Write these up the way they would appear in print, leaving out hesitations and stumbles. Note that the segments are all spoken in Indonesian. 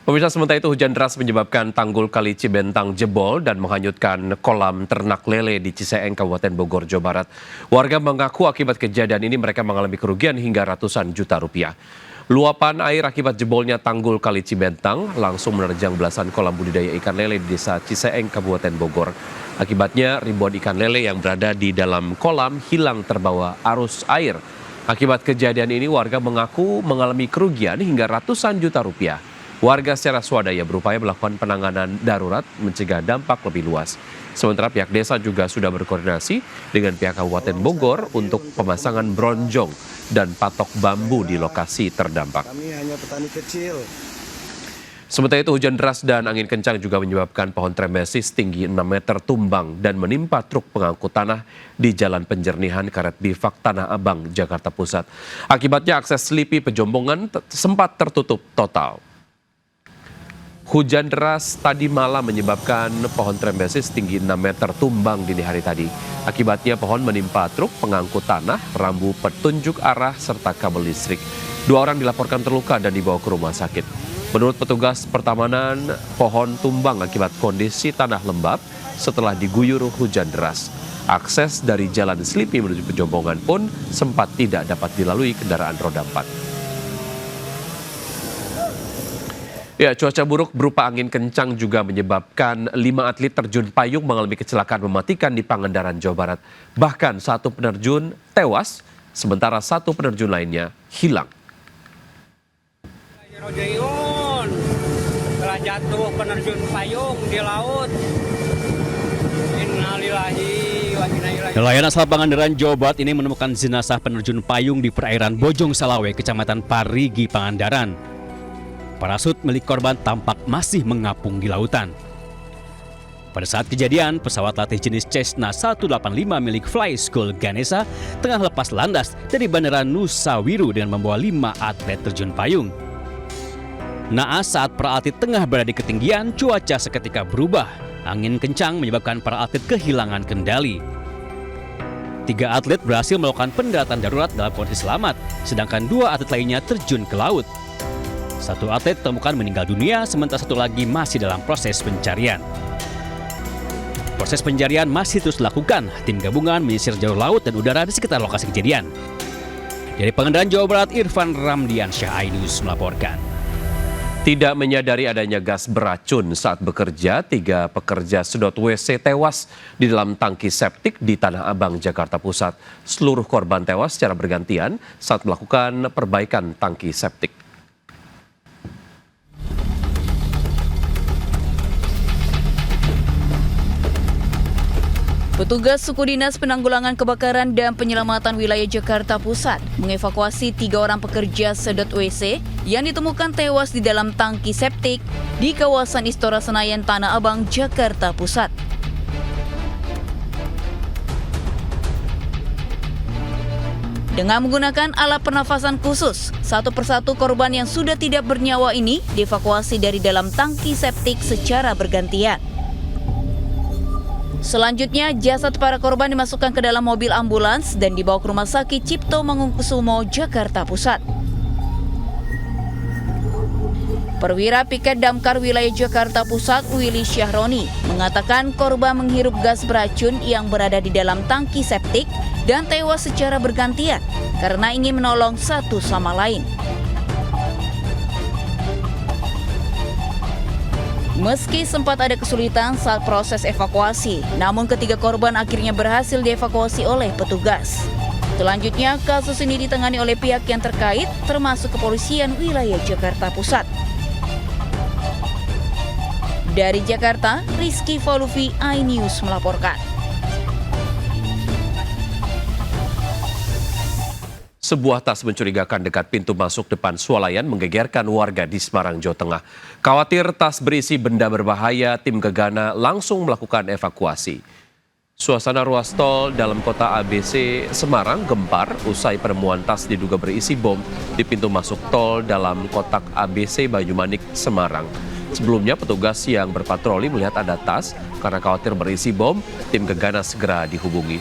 Pemirsa, sementara itu hujan deras menyebabkan tanggul Kali Cibentang jebol dan menghanyutkan kolam ternak lele di Ciseeng, Kabupaten Bogor, Jawa Barat. Warga mengaku akibat kejadian ini mereka mengalami kerugian hingga ratusan juta rupiah. Luapan air akibat jebolnya tanggul Kali Cibentang langsung menerjang belasan kolam budidaya ikan lele di desa Ciseeng, Kabupaten Bogor. Akibatnya ribuan ikan lele yang berada di dalam kolam hilang terbawa arus air. Akibat kejadian ini warga mengaku mengalami kerugian hingga ratusan juta rupiah. Warga secara swadaya berupaya melakukan penanganan darurat mencegah dampak lebih luas. Sementara pihak desa juga sudah berkoordinasi dengan pihak Kabupaten Bogor untuk pemasangan bronjong dan patok bambu di lokasi terdampak. Kami hanya petani kecil. Sementara itu hujan deras dan angin kencang juga menyebabkan pohon trembesis tinggi 6 meter tumbang dan menimpa truk pengangkut tanah di Jalan Penjernihan Karet Bifak Tanah Abang, Jakarta Pusat. Akibatnya akses Selipi Pejombongan sempat tertutup total. Hujan deras tadi malam menyebabkan pohon trembesis tinggi 6 meter tumbang dini hari tadi. Akibatnya pohon menimpa truk pengangkut tanah, rambu petunjuk arah, serta kabel listrik. 2 orang dilaporkan terluka dan dibawa ke rumah sakit. Menurut petugas pertamanan, pohon tumbang akibat kondisi tanah lembab setelah diguyur hujan deras. Akses dari Jalan Selipi menuju Pejombongan pun sempat tidak dapat dilalui kendaraan roda 4. Ya, cuaca buruk berupa angin kencang juga menyebabkan 5 atlet terjun payung mengalami kecelakaan mematikan di Pangandaran, Jawa Barat. Bahkan 1 penerjun tewas, sementara 1 penerjun lainnya hilang. Rodeon telah jatuh penerjun payung di laut. Innalillahi wa inna ilaihi. Nelayan asal Pangandaran, Jawa Barat ini menemukan jenazah penerjun payung di perairan Bojong Salawe, Kecamatan Parigi, Pangandaran. Parasut milik korban tampak masih mengapung di lautan. Pada saat kejadian, pesawat latih jenis Cessna 185 milik Fly School Ganesha tengah lepas landas dari Bandara Nusa Wiru dengan membawa 5 atlet terjun payung. Naas saat para atlet tengah berada di ketinggian, cuaca seketika berubah. Angin kencang menyebabkan para atlet kehilangan kendali. 3 atlet berhasil melakukan pendaratan darurat dalam kondisi selamat, sedangkan 2 atlet lainnya terjun ke laut. 1 atlet ditemukan meninggal dunia, sementara 1 lagi masih dalam proses pencarian. Proses pencarian masih terus dilakukan. Tim gabungan menyisir jalur laut dan udara di sekitar lokasi kejadian. Dari Pangandaran, Jawa Barat, Irfan Ramdiansyah, iNews melaporkan. Tidak menyadari adanya gas beracun saat bekerja, 3 pekerja sedot WC tewas di dalam tangki septik di Tanah Abang, Jakarta Pusat. Seluruh korban tewas secara bergantian saat melakukan perbaikan tangki septik. Petugas Suku Dinas Penanggulangan Kebakaran dan Penyelamatan Wilayah Jakarta Pusat mengevakuasi 3 orang pekerja sedot WC yang ditemukan tewas di dalam tangki septik di kawasan Istora Senayan, Tanah Abang, Jakarta Pusat. Dengan menggunakan alat pernafasan khusus, 1 persatu korban yang sudah tidak bernyawa ini dievakuasi dari dalam tangki septik secara bergantian. Selanjutnya, jasad para korban dimasukkan ke dalam mobil ambulans dan dibawa ke Rumah Sakit Cipto Mangunkusumo, Jakarta Pusat. Perwira Piket Damkar Wilayah Jakarta Pusat, Willy Syahroni, mengatakan korban menghirup gas beracun yang berada di dalam tangki septik dan tewas secara bergantian karena ingin menolong satu sama lain. Meski sempat ada kesulitan saat proses evakuasi, namun ketiga korban akhirnya berhasil dievakuasi oleh petugas. Selanjutnya, kasus ini ditangani oleh pihak yang terkait, termasuk Kepolisian Wilayah Jakarta Pusat. Dari Jakarta, Rizky Faluvi, iNews melaporkan. Sebuah tas mencurigakan dekat pintu masuk depan swalayan menggegerkan warga di Semarang, Jawa Tengah. Khawatir tas berisi benda berbahaya, tim Gegana langsung melakukan evakuasi. Suasana ruas tol dalam kota ABC Semarang gempar usai penemuan tas diduga berisi bom di pintu masuk tol dalam kotak ABC Banyumanik, Semarang. Sebelumnya petugas yang berpatroli melihat ada tas karena khawatir berisi bom, tim Gegana segera dihubungi.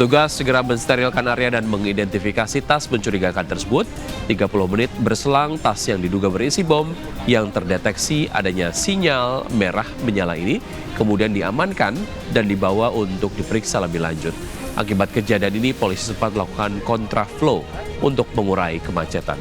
Tugas segera mensterilkan area dan mengidentifikasi tas mencurigakan tersebut. 30 menit berselang, tas yang diduga berisi bom yang terdeteksi adanya sinyal merah menyala ini kemudian diamankan dan dibawa untuk diperiksa lebih lanjut. Akibat kejadian ini, polisi sempat melakukan kontraflow untuk mengurai kemacetan.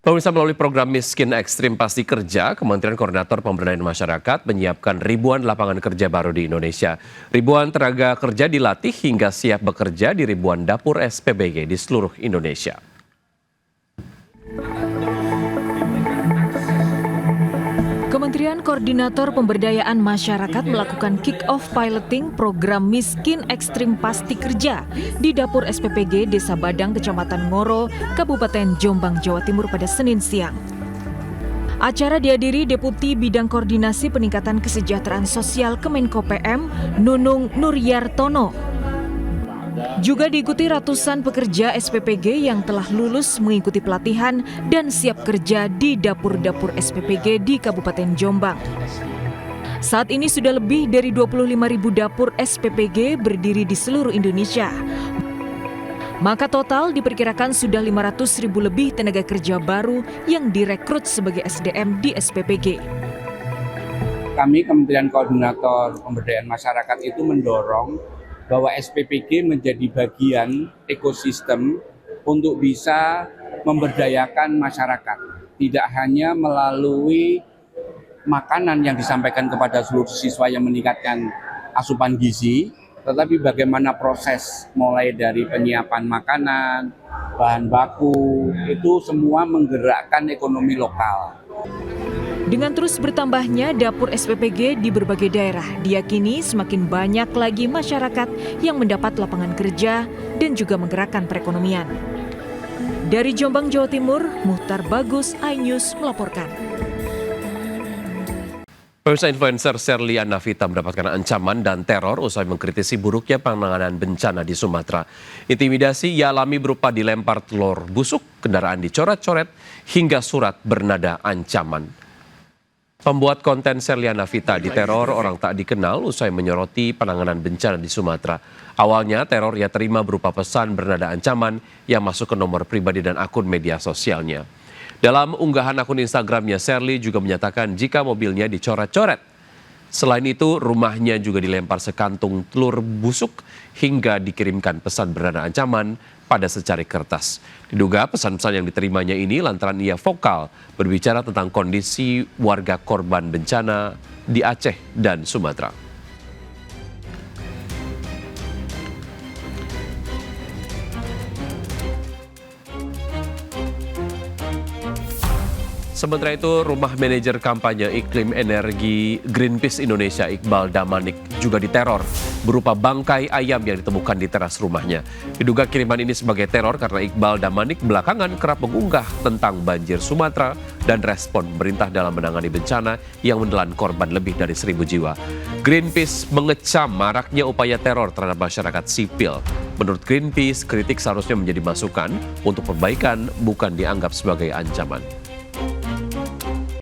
Pemirsa, melalui program Miskin Ekstrim Pasti Kerja, Kementerian Koordinator Pemberdayaan Masyarakat menyiapkan ribuan lapangan kerja baru di Indonesia. Ribuan tenaga kerja dilatih hingga siap bekerja di ribuan dapur SPBG di seluruh Indonesia. Kementerian Koordinator Pemberdayaan Masyarakat melakukan kick-off piloting program Miskin Ekstrim Pasti Kerja di dapur SPPG Desa Badang, Kecamatan Ngoro, Kabupaten Jombang, Jawa Timur pada Senin siang. Acara dihadiri Deputi Bidang Koordinasi Peningkatan Kesejahteraan Sosial Kemenko PM, Nunung Nuryartono. Juga diikuti ratusan pekerja SPPG yang telah lulus mengikuti pelatihan dan siap kerja di dapur-dapur SPPG di Kabupaten Jombang. Saat ini sudah lebih dari 25.000 dapur SPPG berdiri di seluruh Indonesia. Maka total diperkirakan sudah 500.000 lebih tenaga kerja baru yang direkrut sebagai SDM di SPPG. Kami Kementerian Koordinator Pemberdayaan Masyarakat itu mendorong bahwa SPPG menjadi bagian ekosistem untuk bisa memberdayakan masyarakat. Tidak hanya melalui makanan yang disampaikan kepada seluruh siswa yang meningkatkan asupan gizi, tetapi bagaimana proses mulai dari penyiapan makanan, bahan baku, itu semua menggerakkan ekonomi lokal. Dengan terus bertambahnya dapur SPPG di berbagai daerah, diyakini semakin banyak lagi masyarakat yang mendapat lapangan kerja dan juga menggerakkan perekonomian. Dari Jombang, Jawa Timur, Muhtar Bagus, iNews melaporkan. Pemirsa, influencer Sherly Anavita mendapatkan ancaman dan teror usai mengkritisi buruknya penanganan bencana di Sumatera. Intimidasi ia alami berupa dilempar telur busuk, kendaraan dicoret-coret, hingga surat bernada ancaman. Pembuat konten Sherly Anavita diteror orang tak dikenal usai menyoroti penanganan bencana di Sumatera. Awalnya teror ia terima berupa pesan bernada ancaman yang masuk ke nomor pribadi dan akun media sosialnya. Dalam unggahan akun Instagramnya, Sherly juga menyatakan jika mobilnya dicoret-coret. Selain itu, rumahnya juga dilempar sekantung telur busuk hingga dikirimkan pesan bernada ancaman pada secari kertas. Diduga pesan-pesan yang diterimanya ini lantaran ia vokal berbicara tentang kondisi warga korban bencana di Aceh dan Sumatera. Sementara itu, rumah manajer kampanye iklim energi Greenpeace Indonesia Iqbal Damanik juga diteror berupa bangkai ayam yang ditemukan di teras rumahnya. Diduga kiriman ini sebagai teror karena Iqbal Damanik belakangan kerap mengunggah tentang banjir Sumatera dan respon pemerintah dalam menangani bencana yang menelan korban lebih dari 1.000 jiwa. Greenpeace mengecam maraknya upaya teror terhadap masyarakat sipil. Menurut Greenpeace, kritik seharusnya menjadi masukan untuk perbaikan, bukan dianggap sebagai ancaman.